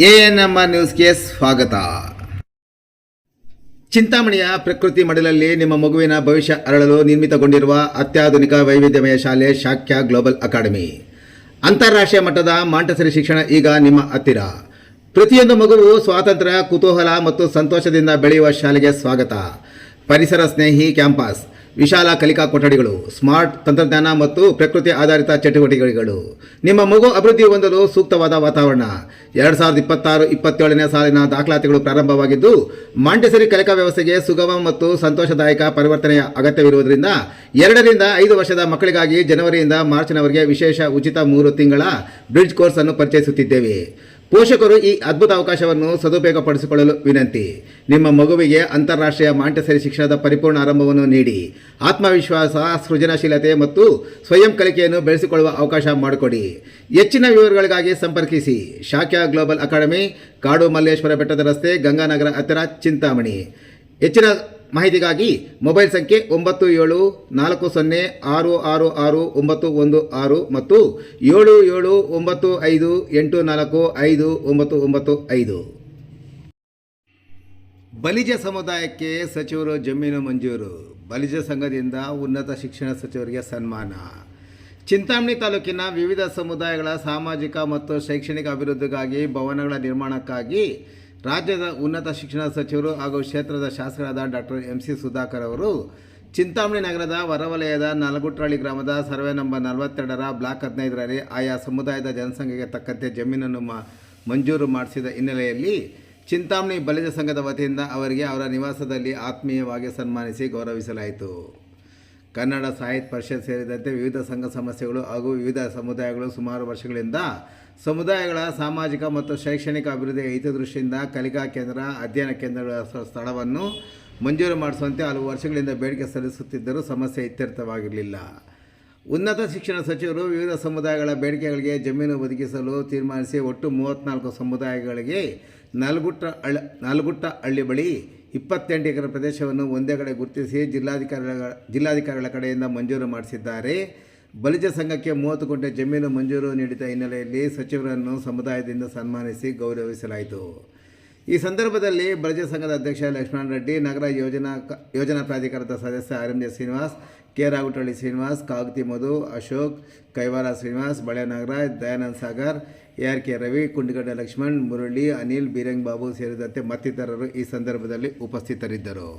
ANMR ನ್ಯೂಸ್ಗೆ ಸ್ವಾಗತ. ಚಿಂತಾಮಣಿಯ ಪ್ರಕೃತಿ ಮಡಿಲಲ್ಲಿ ನಿಮ್ಮ ಮಗುವಿನ ಭವಿಷ್ಯ ಅರಳಲು ನಿರ್ಮಿತಗೊಂಡಿರುವ ಅತ್ಯಾಧುನಿಕ ವೈವಿಧ್ಯಮಯ ಶಾಲೆ ಶಾಕ್ಯ ಗ್ಲೋಬಲ್ ಅಕಾಡೆಮಿ. ಅಂತಾರಾಷ್ಟ್ರೀಯ ಮಟ್ಟದ ಮಾಂಟೆಸರಿ ಶಿಕ್ಷಣ ಈಗ ನಿಮ್ಮ ಹತ್ತಿರ. ಪ್ರತಿಯೊಂದು ಮಗುವು ಸ್ವಾತಂತ್ರ್ಯ, ಕುತೂಹಲ ಮತ್ತು ಸಂತೋಷದಿಂದ ಬೆಳೆಯುವ ಶಾಲೆಗೆ ಸ್ವಾಗತ. ಪರಿಸರ ಸ್ನೇಹಿ ಕ್ಯಾಂಪಸ್, ವಿಶಾಲ ಕಲಿಕಾ ಕೊಠಡಿಗಳು, ಸ್ಮಾರ್ಟ್ ತಂತ್ರಜ್ಞಾನ ಮತ್ತು ಪ್ರಕೃತಿ ಆಧಾರಿತ ಚಟುವಟಿಕೆಗಳು. ನಿಮ್ಮ ಮಗು ಅಭಿವೃದ್ಧಿ ಹೊಂದಲು ಸೂಕ್ತವಾದ ವಾತಾವರಣ. 2026-27ನೇ ಸಾಲಿನ ದಾಖಲಾತಿಗಳು ಪ್ರಾರಂಭವಾಗಿದ್ದು, ಮಾಂಟೆಸರಿ ಕಲಿಕಾ ವ್ಯವಸ್ಥೆಗೆ ಸುಗಮ ಮತ್ತು ಸಂತೋಷದಾಯಕ ಪರಿವರ್ತನೆಯ ಅಗತ್ಯವಿರುವುದರಿಂದ 2 ರಿಂದ 5 ವರ್ಷದ ಮಕ್ಕಳಿಗಾಗಿ ಜನವರಿಯಿಂದ ಮಾರ್ಚ್ನವರೆಗೆ ವಿಶೇಷ ಉಚಿತ 3 ತಿಂಗಳ ಬ್ರಿಡ್ಜ್ ಕೋರ್ಸ್ ಅನ್ನು ಪರಿಚಯಿಸುತ್ತಿದ್ದೇವೆ. ಪೋಷಕರು ಈ ಅದ್ಭುತ ಅವಕಾಶವನ್ನು ಸದುಪಯೋಗಪಡಿಸಿಕೊಳ್ಳಲು ವಿನಂತಿ. ನಿಮ್ಮ ಮಗುವಿಗೆ ಅಂತಾರಾಷ್ಟ್ರೀಯ ಮಾಂಟೆಸರಿ ಶಿಕ್ಷಣದ ಪರಿಪೂರ್ಣ ಆರಂಭವನ್ನು ನೀಡಿ ಆತ್ಮವಿಶ್ವಾಸ, ಸೃಜನಶೀಲತೆ ಮತ್ತು ಸ್ವಯಂ ಕಲಿಕೆಯನ್ನು ಬೆಳೆಸಿಕೊಳ್ಳುವ ಅವಕಾಶ ಮಾಡಿಕೊಡಿ. ಹೆಚ್ಚಿನ ವಿವರಗಳಿಗಾಗಿ ಸಂಪರ್ಕಿಸಿ ಶಾಕ್ಯ ಗ್ಲೋಬಲ್ ಅಕಾಡೆಮಿ, ಕಾಡು ಮಲ್ಲೇಶ್ವರ ಬೆಟ್ಟದ ರಸ್ತೆ, ಗಂಗಾನಗರ ಹತ್ತಿರ, ಚಿಂತಾಮಣಿ. ಹೆಚ್ಚಿನ ಮಾಹಿತಿಗಾಗಿ ಮೊಬೈಲ್ ಸಂಖ್ಯೆ 9740666916 ಮತ್ತು 7795845995. ಬಲಿಜ ಸಮುದಾಯಕ್ಕೆ ಸಚಿವರು ಜಮೀನು ಮಂಜೂರು. ಬಲಿಜ ಸಂಘದಿಂದ ಉನ್ನತ ಶಿಕ್ಷಣ ಸಚಿವರಿಗೆ ಸನ್ಮಾನ. ಚಿಂತಾಮಣಿ ತಾಲೂಕಿನ ವಿವಿಧ ಸಮುದಾಯಗಳ ಸಾಮಾಜಿಕ ಮತ್ತು ಶೈಕ್ಷಣಿಕ ಅಭಿವೃದ್ಧಿಗಾಗಿ ಭವನಗಳ ನಿರ್ಮಾಣಕ್ಕಾಗಿ ರಾಜ್ಯದ ಉನ್ನತ ಶಿಕ್ಷಣ ಸಚಿವರು ಹಾಗೂ ಕ್ಷೇತ್ರದ ಶಾಸಕರಾದ ಡಾಕ್ಟರ್ MC ಸುಧಾಕರ್ ಅವರು ಚಿಂತಾಮಣಿ ನಗರದ ಹೊರವಲಯದ ನಲಗುಟ್ರಹಳ್ಳಿ ಗ್ರಾಮದ ಸರ್ವೆ ನಂಬರ್ 42ರ ಬ್ಲಾಕ್ 15ರಲ್ಲಿ ಆಯಾ ಸಮುದಾಯದ ಜನಸಂಖ್ಯೆಗೆ ತಕ್ಕಂತೆ ಜಮೀನನ್ನು ಮಂಜೂರು ಮಾಡಿಸಿದ ಹಿನ್ನೆಲೆಯಲ್ಲಿ ಚಿಂತಾಮಣಿ ಬಲಿಜ ಸಂಘದ ವತಿಯಿಂದ ಅವರಿಗೆ ಅವರ ನಿವಾಸದಲ್ಲಿ ಆತ್ಮೀಯವಾಗಿ ಸನ್ಮಾನಿಸಿ ಗೌರವಿಸಲಾಯಿತು. ಕನ್ನಡ ಸಾಹಿತ್ಯ ಪರಿಷತ್ ಸೇರಿದಂತೆ ವಿವಿಧ ಸಂಘ ಸಂಸ್ಥೆಗಳು ಹಾಗೂ ವಿವಿಧ ಸಮುದಾಯಗಳು ಸುಮಾರು ವರ್ಷಗಳಿಂದ ಸಮುದಾಯಗಳ ಸಾಮಾಜಿಕ ಮತ್ತು ಶೈಕ್ಷಣಿಕ ಅಭಿವೃದ್ಧಿಯ ಹಿತದೃಷ್ಟಿಯಿಂದ ಕಲಿಕಾ ಕೇಂದ್ರ, ಅಧ್ಯಯನ ಕೇಂದ್ರಗಳ ಸ್ಥಳವನ್ನು ಮಂಜೂರು ಮಾಡಿಸುವಂತೆ ಹಲವು ವರ್ಷಗಳಿಂದ ಬೇಡಿಕೆ ಸಲ್ಲಿಸುತ್ತಿದ್ದರೂ ಸಮಸ್ಯೆ ಇತ್ಯರ್ಥವಾಗಿರಲಿಲ್ಲ. ಉನ್ನತ ಶಿಕ್ಷಣ ಸಚಿವರು ವಿವಿಧ ಸಮುದಾಯಗಳ ಬೇಡಿಕೆಗಳಿಗೆ ಜಮೀನು ಒದಗಿಸಲು ತೀರ್ಮಾನಿಸಿ ಒಟ್ಟು 34 ಸಮುದಾಯಗಳಿಗೆ ನಲಗುಟ್ಟ ಹಳ್ಳಿ ಬಳಿ 28 ಎಕರೆ ಪ್ರದೇಶವನ್ನು ಒಂದೇ ಕಡೆ ಗುರುತಿಸಿ ಜಿಲ್ಲಾಧಿಕಾರಿಗಳ ಕಡೆಯಿಂದ ಮಂಜೂರು ಮಾಡಿಸಿದ್ದಾರೆ. ಬಲಿಜ ಸಂಘಕ್ಕೆ 30 ಗುಂಟೆ ಜಮೀನು ಮಂಜೂರು ನೀಡಿದ ಹಿನ್ನೆಲೆಯಲ್ಲಿ ಸಚಿವರನ್ನು ಸಮುದಾಯದಿಂದ ಸನ್ಮಾನಿಸಿ ಗೌರವಿಸಲಾಯಿತು. ಈ ಸಂದರ್ಭದಲ್ಲಿ ಬಲಿಜ ಸಂಘದ ಅಧ್ಯಕ್ಷ ಲಕ್ಷ್ಮಣ ರೆಡ್ಡಿ, ನಗರ ಯೋಜನಾ ಪ್ರಾಧಿಕಾರದ ಸದಸ್ಯ RMJ ಶ್ರೀನಿವಾಸ್, ಕೆ ರಾಗುಟಳ್ಳಿ ಶ್ರೀನಿವಾಸ್, ಕಾಗತಿ ಮಧು, ಅಶೋಕ್, ಕೈವಾರ ಶ್ರೀನಿವಾಸ್, ಬಳೆ ನಾಗರಾಜ್, ದಯಾನಂದ್ ಸಾಗರ್, ARK ರವಿ, ಕುಂಡಗಡ್ಡ ಲಕ್ಷ್ಮಣ್, ಮುರಳಿ, ಅನಿಲ್, ಬೀರಂಗ್ ಬಾಬು ಸೇರಿದಂತೆ ಮತ್ತಿತರರು ಈ ಸಂದರ್ಭದಲ್ಲಿ ಉಪಸ್ಥಿತರಿದ್ದರು.